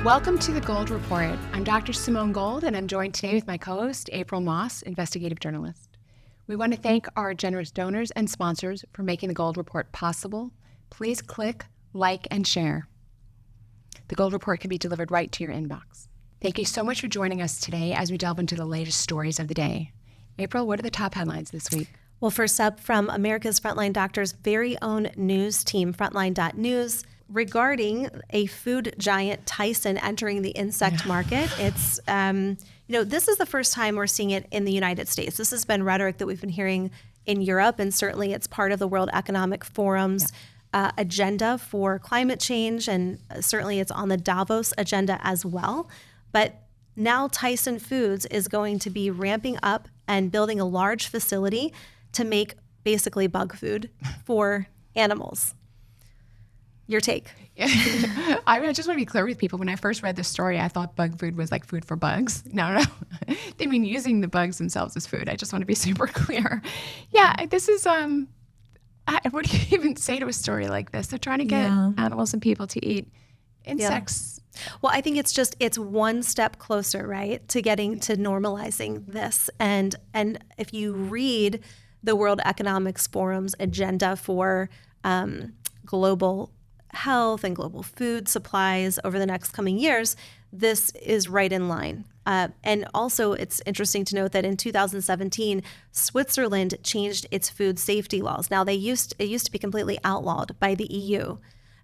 Welcome to the Gold Report. I'm Dr. Simone Gold, and I'm joined today with my co-host, April Moss, investigative journalist. We want to thank our generous donors and sponsors for making the Gold Report possible. Please click, like, and share. The Gold Report can be delivered right to your inbox. Thank you so much for joining us today as we delve into the latest stories of the day. April, what are the top headlines this week? Well, first up, from America's Frontline Doctors' very own news team, Frontline.News, regarding a food giant Tyson entering the insect market. It's, this is the first time we're seeing it in the United States. This has been rhetoric that we've been hearing in Europe, and certainly it's part of the World Economic Forum's agenda for climate change, and certainly it's on the Davos agenda as well. But now Tyson Foods is going to be ramping up and building a large facility to make basically bug food for animals. Your take? I just want to be clear with people. When I first read this story, I thought bug food was like food for bugs. No. They mean using the bugs themselves as food. I just want to be super clear. Yeah, this is, what do you even say to a story like this? They're trying to get animals and people to eat insects. Yeah. Well, I think it's one step closer, right, to getting to normalizing this. And if you read the World Economic Forum's agenda for global health and global food supplies over the next coming years, this is right in line. And also, it's interesting to note that in 2017, Switzerland changed its food safety laws. Now, it used to be completely outlawed by the EU,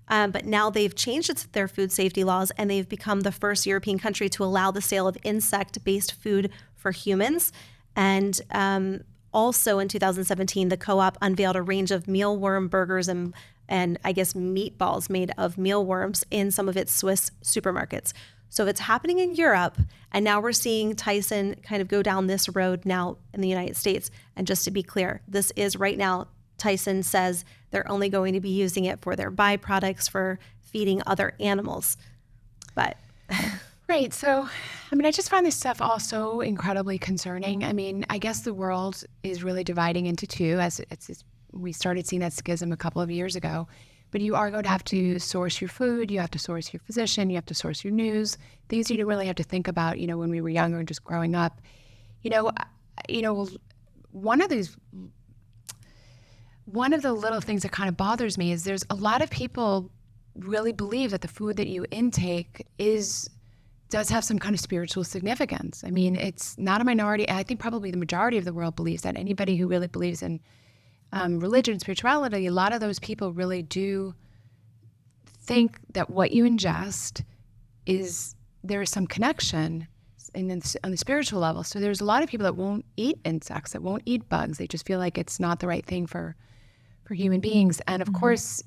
but now they've changed their food safety laws, and they've become the first European country to allow the sale of insect-based food for humans. And also in 2017, the co-op unveiled a range of mealworm burgers and I guess meatballs made of mealworms in some of its Swiss supermarkets. So it's happening in Europe, and now we're seeing Tyson kind of go down this road now in the United States. And just to be clear, this is right now, Tyson says they're only going to be using it for their byproducts for feeding other animals. But right. So, I just find this stuff all so incredibly concerning. I guess the world is really dividing into two, as we started seeing that schism a couple of years ago. But you are going to have to source your food, you have to source your physician, you have to source your news, things you really have to think about, when we were younger and just growing up. One of the little things that kind of bothers me is there's a lot of people really believe that the food that you intake does have some kind of spiritual significance. It's not a minority. I think probably the majority of the world believes that. Anybody who really believes in religion, spirituality, a lot of those people really do think that what you ingest there is some connection on the spiritual level. So there's a lot of people that won't eat insects, that won't eat bugs. They just feel like it's not the right thing for human beings. And of course,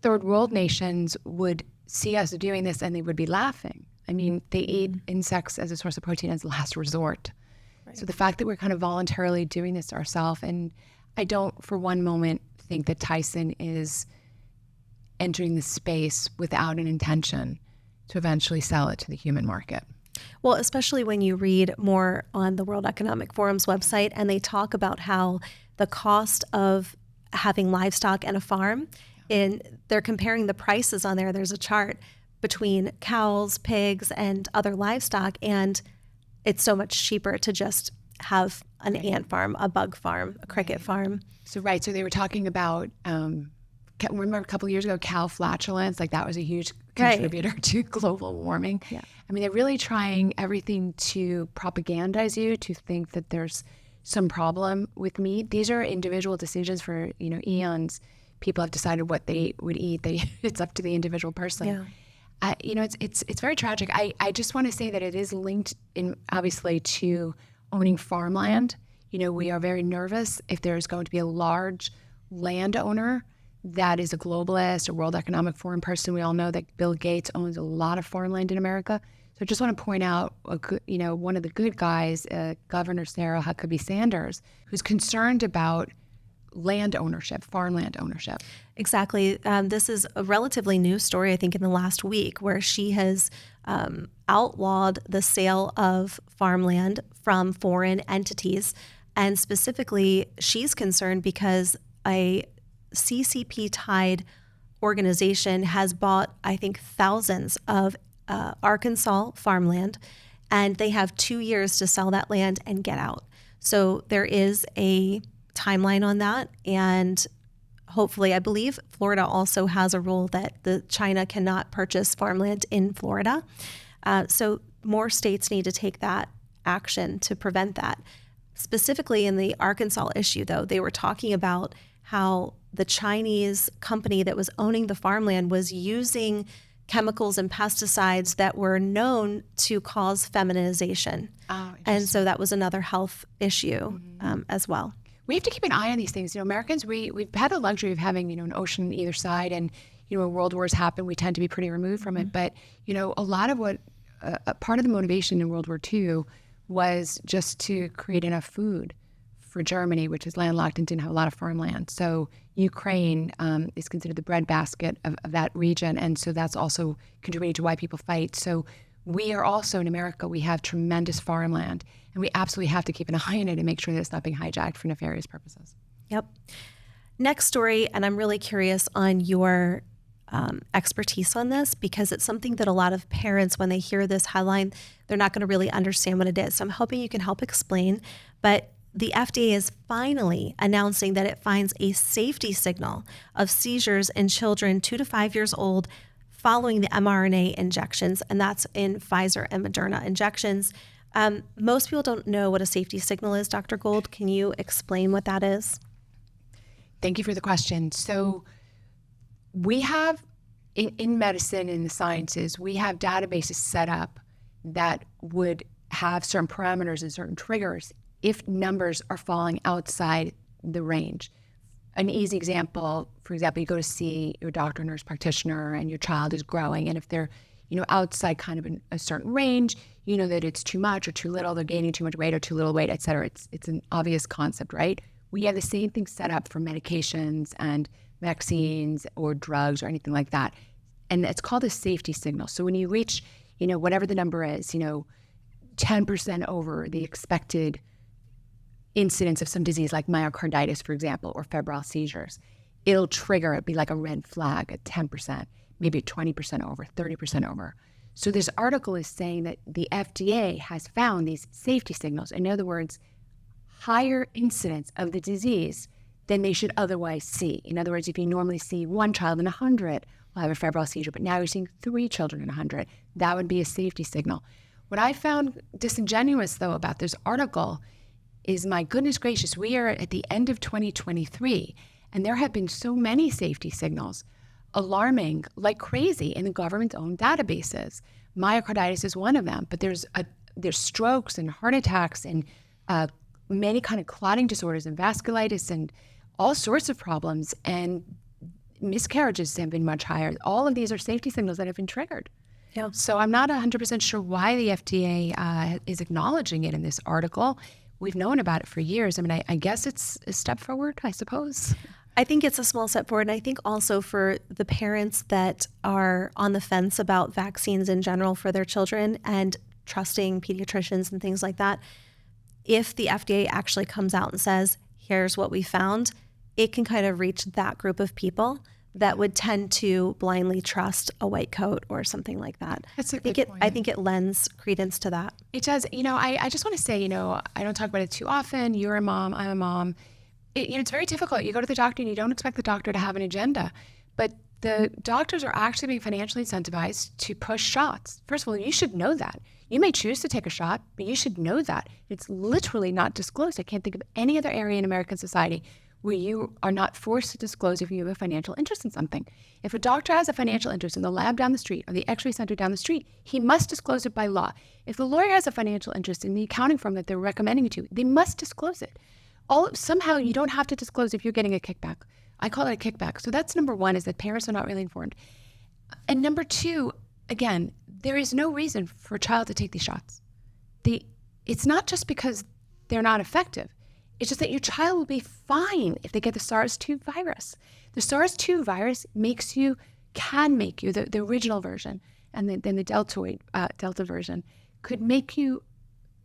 third world nations would see us doing this and they would be laughing. They eat insects as a source of protein as a last resort. Right. So the fact that we're kind of voluntarily doing this to ourselves, and I don't for one moment think that Tyson is entering the space without an intention to eventually sell it to the human market. Well, especially when you read more on the World Economic Forum's website, and they talk about how the cost of having livestock and a farm, and they're comparing the prices on there. There's a chart between cows, pigs, and other livestock, and it's so much cheaper to just have an ant farm, a bug farm, a cricket farm. So they were talking about, remember a couple of years ago, cow flatulence, like that was a huge contributor to global warming. Yeah. They're really trying everything to propagandize you to think that there's some problem with meat. These are individual decisions for, eons. People have decided what they would eat. It's up to the individual person. Yeah. It's very tragic. I just want to say that it is linked obviously to owning farmland. We are very nervous if there's going to be a large landowner that is a globalist, a World Economic Forum person. We all know that Bill Gates owns a lot of farmland in America. So I just want to point out, one of the good guys, Governor Sarah Huckabee Sanders, who's concerned about land ownership, farmland ownership. Exactly. This is a relatively new story, I think, in the last week, where she has outlawed the sale of farmland from foreign entities. And specifically, she's concerned because a CCP-tied organization has bought, I think, thousands of Arkansas farmland, and they have 2 years to sell that land and get out. So there is a timeline on that, and hopefully, I believe Florida also has a rule that the China cannot purchase farmland in Florida. So more states need to take that action to prevent that. Specifically in the Arkansas issue, though, they were talking about how the Chinese company that was owning the farmland was using chemicals and pesticides that were known to cause feminization. And so that was another health issue as well. We have to keep an eye on these things. Americans, we've had the luxury of having, an ocean on either side. And, when world wars happen, we tend to be pretty removed from it. But, a lot of what, part of the motivation in World War II was just to create enough food for Germany, which is landlocked and didn't have a lot of farmland. So Ukraine is considered the breadbasket of that region. And so that's also contributing to why people fight. So we are also, in America, we have tremendous farmland, and we absolutely have to keep an eye on it and make sure that it's not being hijacked for nefarious purposes. Yep. Next story, and I'm really curious on your expertise on this, because it's something that a lot of parents, when they hear this headline, they're not going to really understand what it is. So I'm hoping you can help explain. But the FDA is finally announcing that it finds a safety signal of seizures in children 2 to 5 years old following the mRNA injections, and that's in Pfizer and Moderna injections. Most people don't know what a safety signal is. Dr. Gold, can you explain what that is? Thank you for the question. So we have, in medicine, in the sciences, we have databases set up that would have certain parameters and certain triggers if numbers are falling outside the range. An easy example, for example, you go to see your doctor, nurse practitioner, and your child is growing, and if they're, outside kind of a certain range, you know that it's too much or too little, they're gaining too much weight or too little weight, et cetera. It's an obvious concept, right? We have the same thing set up for medications and vaccines or drugs or anything like that. And it's called a safety signal. So when you reach, whatever the number is, 10% over the expected incidence of some disease like myocarditis, for example, or febrile seizures, it'll trigger, it'd be like a red flag at 10%, maybe 20% over, 30% over. So this article is saying that the FDA has found these safety signals. In other words, higher incidence of the disease than they should otherwise see. In other words, if you normally see one child in 100 will have a febrile seizure, but now you're seeing 3 children in 100, that would be a safety signal. What I found disingenuous, though, about this article is, my goodness gracious, we are at the end of 2023, and there have been so many safety signals alarming like crazy in the government's own databases. Myocarditis is one of them, but there's strokes and heart attacks and many kind of clotting disorders and vasculitis and all sorts of problems, and miscarriages have been much higher. All of these are safety signals that have been triggered. Yeah. So I'm not 100% sure why the FDA is acknowledging it in this article. We've known about it for years. I mean, I guess it's a step forward, I suppose. I think it's a small step forward. And I think also for the parents that are on the fence about vaccines in general for their children and trusting pediatricians and things like that, if the FDA actually comes out and says, here's what we found, it can kind of reach that group of people that would tend to blindly trust a white coat or something like that. That's a good point. I think it lends credence to that. It does. I just want to say, I don't talk about it too often. You're a mom, I'm a mom. It's very difficult. You go to the doctor and you don't expect the doctor to have an agenda. But the doctors are actually being financially incentivized to push shots. First of all, you should know that. You may choose to take a shot, but you should know that. It's literally not disclosed. I can't think of any other area in American society where you are not forced to disclose if you have a financial interest in something. If a doctor has a financial interest in the lab down the street or the x-ray center down the street, he must disclose it by law. If the lawyer has a financial interest in the accounting firm that they're recommending it to, they must disclose it. Somehow you don't have to disclose if you're getting a kickback. I call it a kickback. So that's number one, is that parents are not really informed. And number two, again, there is no reason for a child to take these shots. It's not just because they're not effective. It's just that your child will be fine if they get the SARS-2 virus. The SARS-2 virus can make you, the original version, and then the Delta version, could make you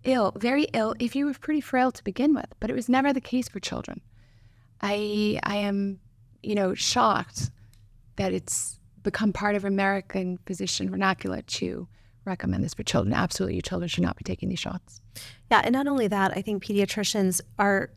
ill, very ill, if you were pretty frail to begin with. But it was never the case for children. I am, shocked that it's become part of American physician vernacular to recommend this for children. Absolutely, your children should not be taking these shots. Yeah, and not only that, I think pediatricians are,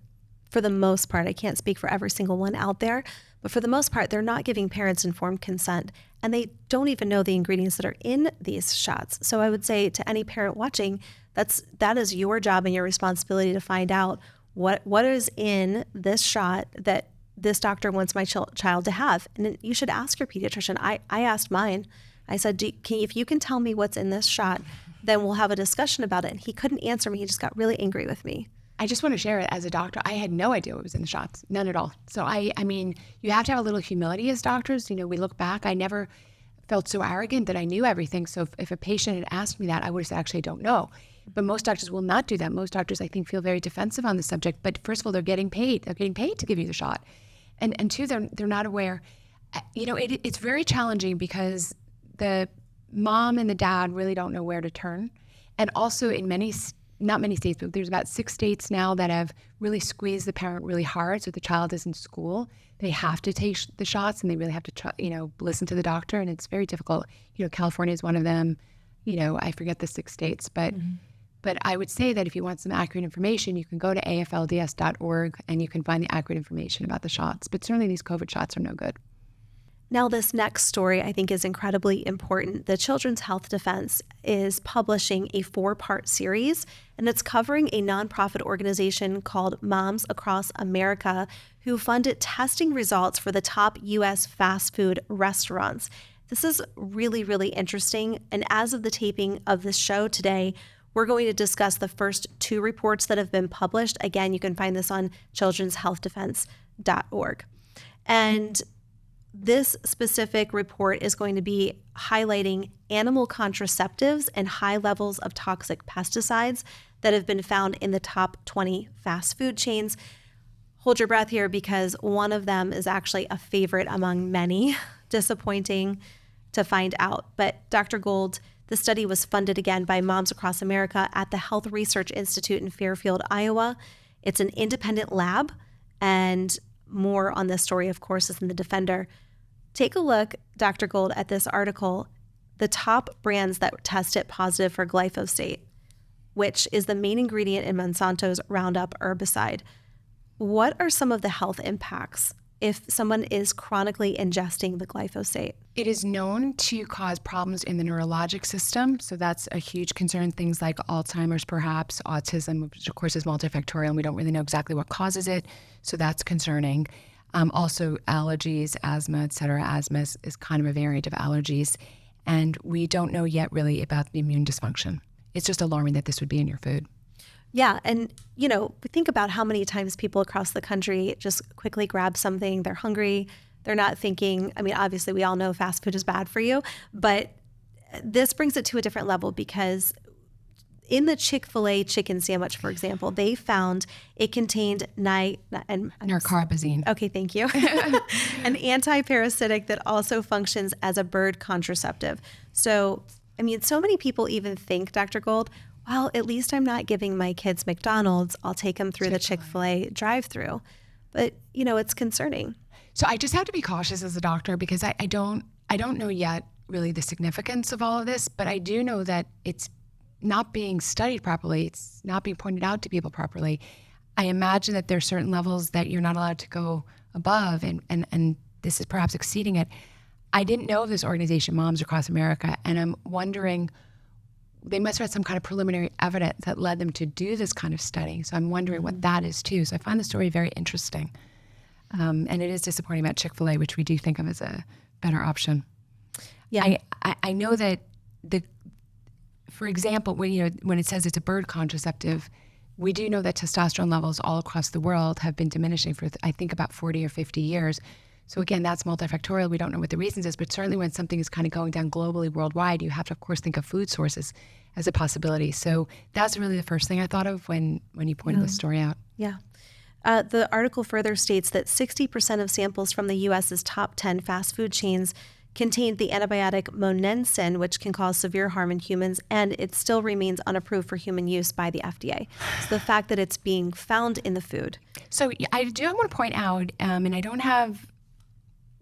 for the most part, I can't speak for every single one out there, but for the most part, they're not giving parents informed consent, and they don't even know the ingredients that are in these shots. So I would say to any parent watching, that is your job and your responsibility to find out what is in this shot that this doctor wants my child to have. And then you should ask your pediatrician. I asked mine. I said, if you can tell me what's in this shot, then we'll have a discussion about it. And he couldn't answer me. He just got really angry with me. I just want to share it as a doctor. I had no idea what was in the shots, none at all. So I mean, you have to have a little humility as doctors. You know, we look back. I never felt so arrogant that I knew everything. So if a patient had asked me that, I would have said, actually, I don't know. But most doctors will not do that. Most doctors, I think, feel very defensive on the subject. But first of all, they're getting paid. They're getting paid to give you the shot. And two, they're not aware. You know, it's very challenging because the mom and the dad really don't know where to turn. And also in not many states, but there's about 6 states now that have really squeezed the parent really hard. So if the child is in school, they have to take the shots and they really have to listen to the doctor. And it's very difficult. You know, California is one of them. You know, I forget the 6 states, but But I would say that if you want some accurate information, you can go to aflds.org and you can find the accurate information about the shots. But certainly these COVID shots are no good. Now, this next story I think is incredibly important. The Children's Health Defense is publishing a 4-part series, and it's covering a nonprofit organization called Moms Across America, who funded testing results for the top U.S. fast food restaurants. This is really, really interesting. And as of the taping of this show today, we're going to discuss the first 2 reports that have been published. Again, you can find this on childrenshealthdefense.org. And this specific report is going to be highlighting animal contraceptives and high levels of toxic pesticides that have been found in the top 20 fast food chains. Hold your breath here because one of them is actually a favorite among many. Disappointing to find out. But Dr. Gold, the study was funded again by Moms Across America at the Health Research Institute in Fairfield, Iowa. It's an independent lab, and more on this story, of course, is in the Defender. Take a look, Dr. Gold, at this article. The top brands that tested positive for glyphosate, which is the main ingredient in Monsanto's Roundup herbicide. What are some of the health impacts if someone is chronically ingesting the glyphosate? It is known to cause problems in the neurologic system. So that's a huge concern. Things like Alzheimer's, perhaps, autism, which of course is multifactorial, and we don't really know exactly what causes it. So that's concerning. Also allergies, asthma, et cetera. Asthma is kind of a variant of allergies. And we don't know yet really about the immune dysfunction. It's just alarming that this would be in your food. Yeah. And, you know, think about how many times people across the country just quickly grab something. They're hungry. They're not thinking, I mean, obviously we all know fast food is bad for you, but this brings it to a different level because in the Chick-fil-A chicken sandwich, for example, they found it contained narcarbazine. Okay, thank you. An anti-parasitic that also functions as a bird contraceptive. So, I mean, so many people even think, Dr. Gold, well, at least I'm not giving my kids McDonald's. I'll take them through the Chick-fil-A drive-through. But, you know, it's concerning. So I just have to be cautious as a doctor because I don't know yet really the significance of all of this, but I do know that it's not being studied properly. It's not being pointed out to people properly. I imagine that there are certain levels that you're not allowed to go above, and this is perhaps exceeding it. I didn't know of this organization, Moms Across America, and I'm wondering, they must have had some kind of preliminary evidence that led them to do this kind of study. So I'm wondering what that is too. So I find the story very interesting. And it is disappointing about Chick-fil-A, which we do think of as a better option. Yeah. I know that for example, when it says it's a bird contraceptive, we do know that testosterone levels all across the world have been diminishing for, I think, about 40 or 50 years. So again, that's multifactorial. We don't know what the reasons is, but certainly when something is kind of going down globally, worldwide, you have to, of course, think of food sources as a possibility. So that's really the first thing I thought of when you pointed this story out. Yeah. The article further states that 60% of samples from the U.S.'s top 10 fast food chains contained the antibiotic monensin, which can cause severe harm in humans, and it still remains unapproved for human use by the FDA. So the fact that it's being found in the food. So I want to point out, and I don't have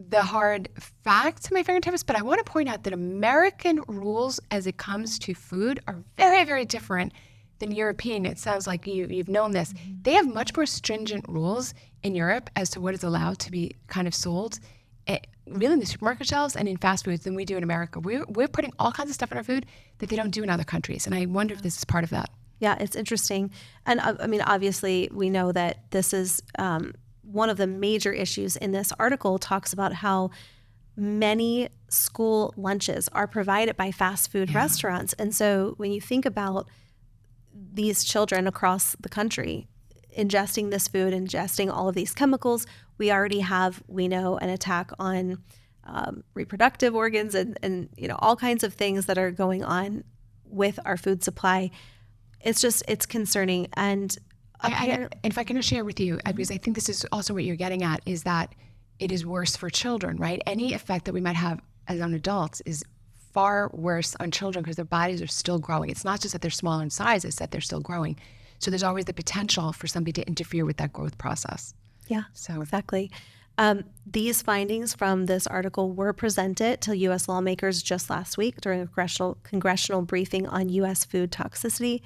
the hard facts at my fingertips, but I want to point out that American rules as it comes to food are very, very different than European. It sounds like you've known this. They have much more stringent rules in Europe as to what is allowed to be kind of sold, really in the supermarket shelves and in fast foods than we do in America. We're putting all kinds of stuff in our food that they don't do in other countries, and I wonder if this is part of that. Yeah, it's interesting. And I mean, obviously, we know that this is one of the major issues in this article talks about how many school lunches are provided by fast food restaurants. And so when you think about these children across the country ingesting this food, ingesting all of these chemicals, we already have, we know, an attack on reproductive organs and all kinds of things that are going on with our food supply. It's concerning. And if I can just share with you, because I think this is also what you're getting at, is that it is worse for children, right? Any effect that we might have as on adults is far worse on children because their bodies are still growing. It's not just that they're smaller in size, it's that they're still growing. So there's always the potential for somebody to interfere with that growth process. Yeah, so exactly. These findings from this article were presented to U.S. lawmakers just last week during a congressional briefing on U.S. food toxicity.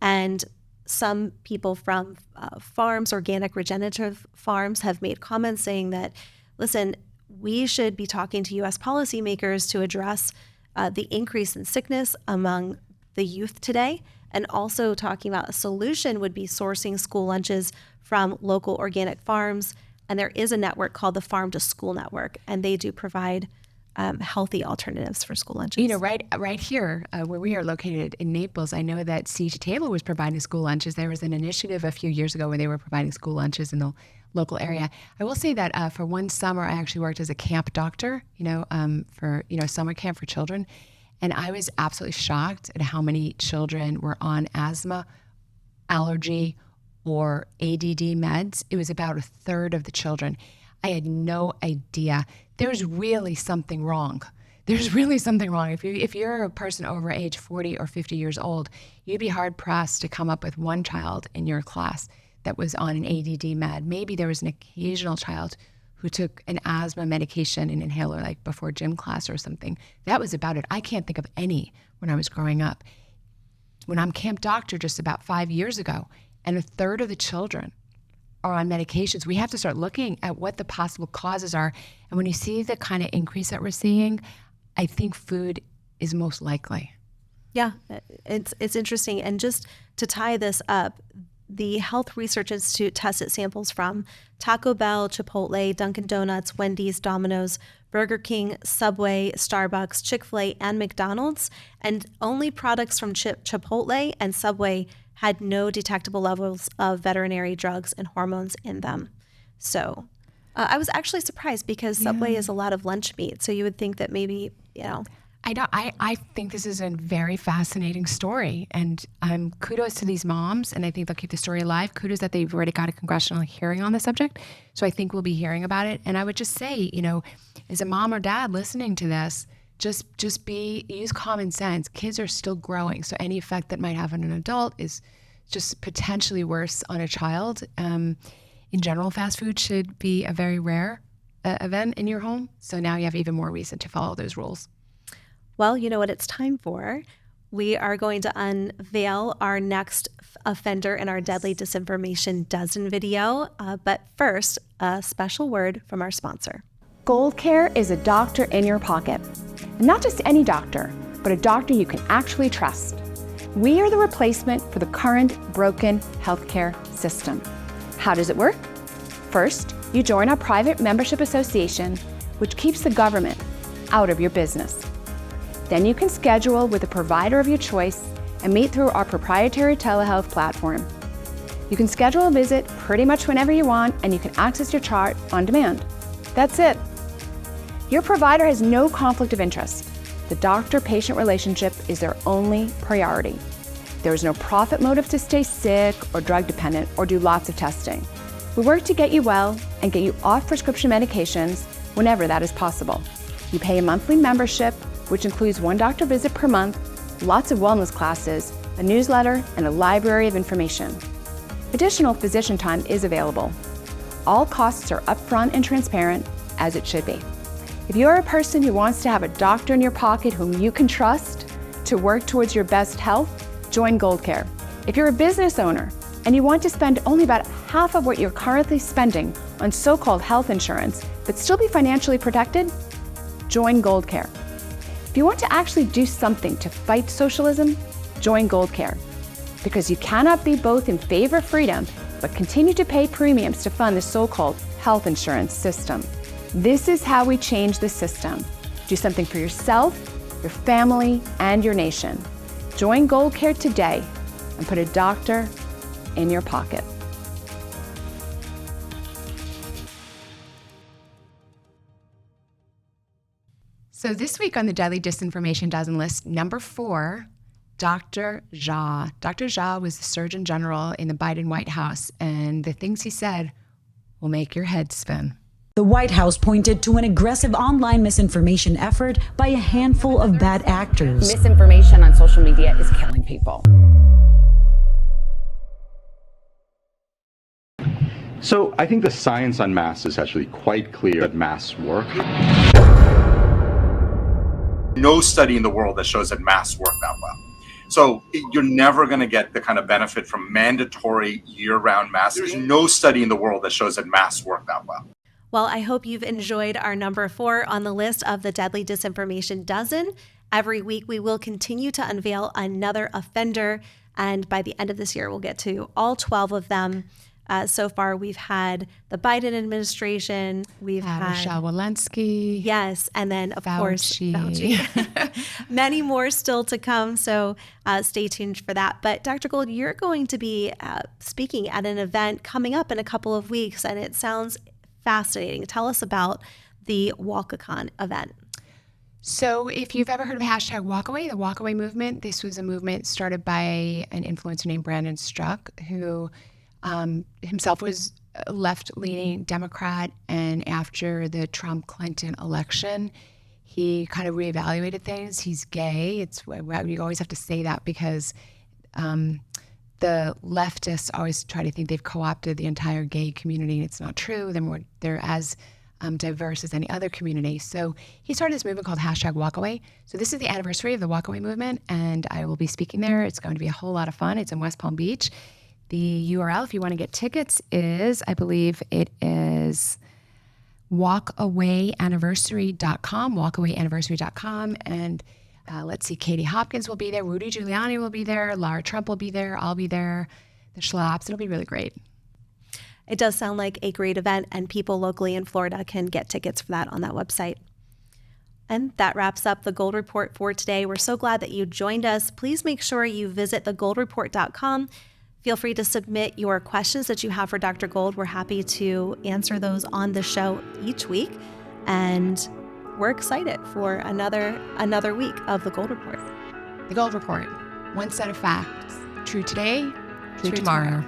And some people from farms, organic regenerative farms, have made comments saying that, listen, we should be talking to U.S. policymakers to address the increase in sickness among the youth today, and also talking about a solution would be sourcing school lunches from local organic farms. And there is a network called the Farm to School Network, and they do provide healthy alternatives for school lunches. Right here where we are located in Naples, I know that Sea to Table was providing school lunches. There was an initiative a few years ago where they were providing school lunches in the local area. I will say that for one summer, I actually worked as a camp doctor, for summer camp for children, and I was absolutely shocked at how many children were on asthma, allergy, or ADD meds. It was about a third of the children. I had no idea. There's really something wrong. There's really something wrong. If you're a person over age 40 or 50 years old, you'd be hard pressed to come up with one child in your class that was on an ADD med. Maybe there was an occasional child who took an asthma medication, an inhaler, like before gym class or something. That was about it. I can't think of any when I was growing up. When I'm camp doctor just about 5 years ago, and a third of the children are on medications, we have to start looking at what the possible causes are. And when you see the kind of increase that we're seeing, I think food is most likely. Yeah, it's interesting. And just to tie this up, the Health Research Institute tested samples from Taco Bell, Chipotle, Dunkin' Donuts, Wendy's, Domino's, Burger King, Subway, Starbucks, Chick-fil-A, and McDonald's. And only products from Chipotle and Subway had no detectable levels of veterinary drugs and hormones in them. So I was actually surprised because Subway is a lot of lunch meat. So you would think that maybe, I think this is a very fascinating story, and kudos to these moms, and I think they'll keep the story alive. Kudos that they've already got a congressional hearing on the subject, so I think we'll be hearing about it. And I would just say, as a mom or dad listening to this, just use common sense. Kids are still growing, so any effect that might have on an adult is just potentially worse on a child. In general, fast food should be a very rare event in your home, so now you have even more reason to follow those rules. Well, you know what it's time for? We are going to unveil our next offender in our Deadly Disinformation Dozen video. But first, a special word from our sponsor. Gold Care is a doctor in your pocket. And not just any doctor, but a doctor you can actually trust. We are the replacement for the current broken healthcare system. How does it work? First, you join our private membership association, which keeps the government out of your business. Then you can schedule with a provider of your choice and meet through our proprietary telehealth platform. You can schedule a visit pretty much whenever you want, and you can access your chart on demand. That's it. Your provider has no conflict of interest. The doctor-patient relationship is their only priority. There is no profit motive to stay sick or drug dependent or do lots of testing. We work to get you well and get you off prescription medications whenever that is possible. You pay a monthly membership, which includes one doctor visit per month, lots of wellness classes, a newsletter, and a library of information. Additional physician time is available. All costs are upfront and transparent, as it should be. If you're a person who wants to have a doctor in your pocket whom you can trust to work towards your best health, join GoldCare. If you're a business owner and you want to spend only about half of what you're currently spending on so-called health insurance, but still be financially protected, join GoldCare. If you want to actually do something to fight socialism, join GoldCare. Because you cannot be both in favor of freedom, but continue to pay premiums to fund the so-called health insurance system. This is how we change the system. Do something for yourself, your family, and your nation. Join GoldCare today and put a doctor in your pocket. So this week on the Deadly Disinformation Dozen list, number 4, Dr. Jha. Dr. Jha was the Surgeon General in the Biden White House, and the things he said will make your head spin. The White House pointed to an aggressive online misinformation effort by a handful of bad actors. Misinformation on social media is killing people. So I think the science on masks is actually quite clear that masks work. No study in the world that shows that masks work that well. So you're never going to get the kind of benefit from mandatory year-round masks. There's no study in the world that shows that masks work that well. Well, I hope you've enjoyed our number 4 on the list of the Deadly Disinformation Dozen. Every week, we will continue to unveil another offender, and by the end of this year, we'll get to all 12 of them. So far, we've had the Biden administration, we've had Michelle Walensky. Yes, and then, of course, Fauci. many more still to come, so stay tuned for that. But Dr. Gold, you're going to be speaking at an event coming up in a couple of weeks, and it sounds fascinating. Tell us about the Walkathon event. So if you've ever heard of #Walkaway, the Walkaway movement, this was a movement started by an influencer named Brandon Struck, who himself was a left-leaning Democrat, and after the Trump-Clinton election, he kind of reevaluated things. He's gay. You always have to say that because the leftists always try to think they've co-opted the entire gay community, and it's not true. They're as diverse as any other community. So he started this movement called #Walkaway. So this is the anniversary of the Walkaway movement, and I will be speaking there. It's going to be a whole lot of fun. It's in West Palm Beach. The URL, if you want to get tickets, is, I believe it is walkawayanniversary.com, walkawayanniversary.com. And let's see, Katie Hopkins will be there, Rudy Giuliani will be there, Lara Trump will be there, I'll be there, the Schlaps. It'll be really great. It does sound like a great event, and people locally in Florida can get tickets for that on that website. And that wraps up the Gold Report for today. We're so glad that you joined us. Please make sure you visit thegoldreport.com. Feel free to submit your questions that you have for Dr. Gold. We're happy to answer those on the show each week. And we're excited for another week of the Gold Report. The Gold Report, one set of facts, true today, true tomorrow.